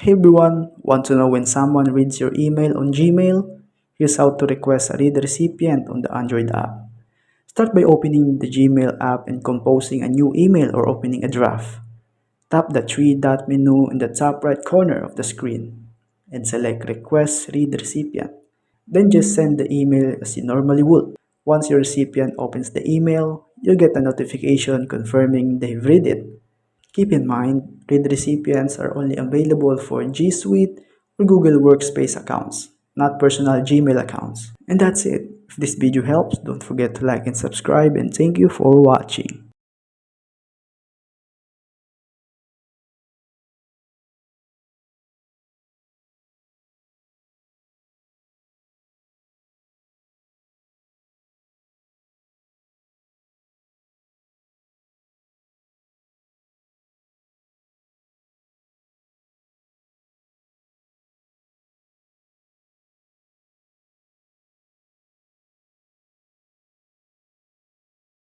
Hey everyone, want to know when someone reads your email on Gmail? Here's how to request a read recipient on the Android app. Start by opening the Gmail app and composing a new email or opening a draft. Tap the three-dot menu in the top right corner of the screen and select Request Read Recipient. Then just send the email as you normally would. Once your recipient opens the email, you'll get a notification confirming they've read it. Keep in mind, read recipients are only available for G Suite or Google Workspace accounts, not personal Gmail accounts. And that's it. If this video helps, don't forget to like and subscribe, and thank you for watching.